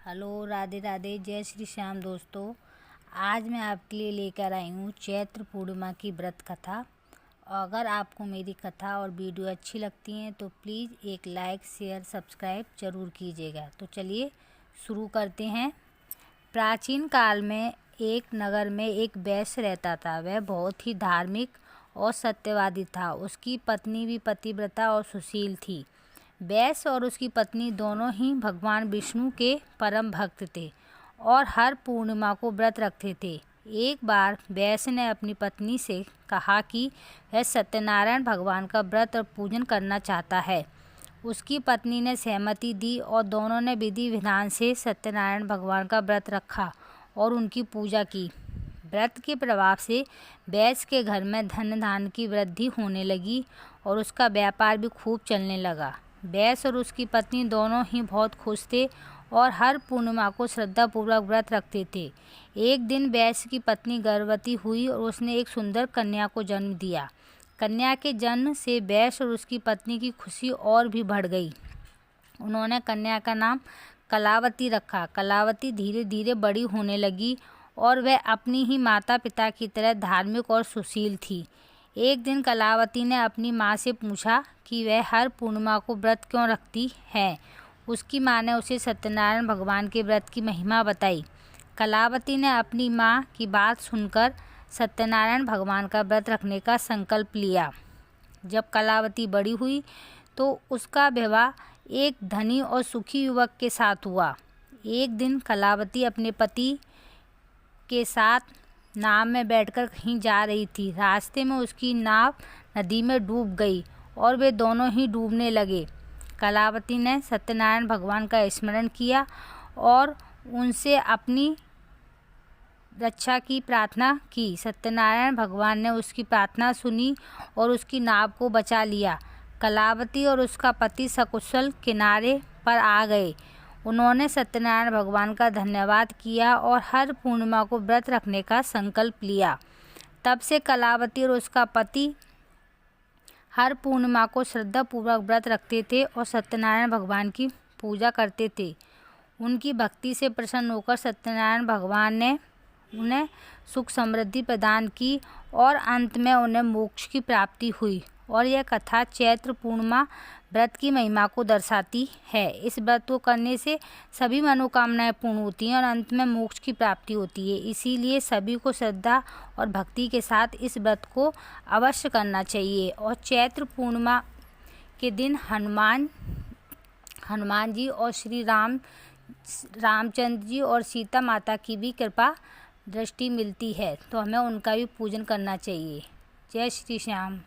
Hello, Radhe Radhe, जय श्री श्याम दोस्तों। आज मैं आपके लिए लेकर आई हूँ चैत्र पूर्णिमा की व्रत कथा। अगर आपको मेरी कथा और वीडियो अच्छी लगती हैं तो प्लीज़ एक लाइक, शेयर, सब्सक्राइब ज़रूर कीजिएगा। तो चलिए शुरू करते हैं। प्राचीन काल में एक नगर में एक वैश्य रहता था। वह बहुत ही धार्मिक और सत्यवादी था। उसकी पत्नी भी पतिव्रता और सुशील थी। वैश्य और उसकी पत्नी दोनों ही भगवान विष्णु के परम भक्त थे और हर पूर्णिमा को व्रत रखते थे। एक बार वैश्य ने अपनी पत्नी से कहा कि वह सत्यनारायण भगवान का व्रत और पूजन करना चाहता है। उसकी पत्नी ने सहमति दी और दोनों ने विधि विधान से सत्यनारायण भगवान का व्रत रखा और उनकी पूजा की। व्रत के प्रभाव से वैश्य के घर में धन धान की वृद्धि होने लगी और उसका व्यापार भी खूब चलने लगा। वैश्य और उसकी पत्नी दोनों ही बहुत खुश थे और हर पूर्णिमा को श्रद्धापूर्वक व्रत रखते थे। एक दिन वैश्य की पत्नी गर्भवती हुई और उसने एक सुंदर कन्या को जन्म दिया। कन्या के जन्म से वैश्य और उसकी पत्नी की खुशी और भी बढ़ गई। उन्होंने कन्या का नाम कलावती रखा। कलावती धीरे धीरे बड़ी होने लगी और वह अपनी ही माता पिता की तरह धार्मिक और सुशील थी। एक दिन कलावती ने अपनी माँ से पूछा कि वह हर पूर्णिमा को व्रत क्यों रखती है। उसकी माँ ने उसे सत्यनारायण भगवान के व्रत की महिमा बताई। कलावती ने अपनी माँ की बात सुनकर सत्यनारायण भगवान का व्रत रखने का संकल्प लिया। जब कलावती बड़ी हुई तो उसका विवाह एक धनी और सुखी युवक के साथ हुआ। एक दिन कलावती अपने पति के साथ नाव में बैठकर कहीं जा रही थी। रास्ते में उसकी नाव नदी में डूब गई और वे दोनों ही डूबने लगे। कलावती ने सत्यनारायण भगवान का स्मरण किया और उनसे अपनी रक्षा की प्रार्थना की। सत्यनारायण भगवान ने उसकी प्रार्थना सुनी और उसकी नाव को बचा लिया। कलावती और उसका पति सकुशल किनारे पर आ गए। उन्होंने सत्यनारायण भगवान का धन्यवाद किया और हर पूर्णिमा को व्रत रखने का संकल्प लिया। तब से कलावती और उसका पति हर पूर्णिमा को श्रद्धापूर्वक व्रत रखते थे और सत्यनारायण भगवान की पूजा करते थे। उनकी भक्ति से प्रसन्न होकर सत्यनारायण भगवान ने उन्हें सुख समृद्धि प्रदान की और अंत में उन्हें मोक्ष की प्राप्ति हुई। और यह कथा चैत्र पूर्णिमा व्रत की महिमा को दर्शाती है। इस व्रत को करने से सभी मनोकामनाएं पूर्ण होती हैं और अंत में मोक्ष की प्राप्ति होती है। इसीलिए सभी को श्रद्धा और भक्ति के साथ इस व्रत को अवश्य करना चाहिए। और चैत्र पूर्णिमा के दिन हनुमान जी और श्री रामचंद्र जी और सीता माता की भी कृपा दृष्टि मिलती है, तो हमें उनका भी पूजन करना चाहिए। जय श्री श्याम।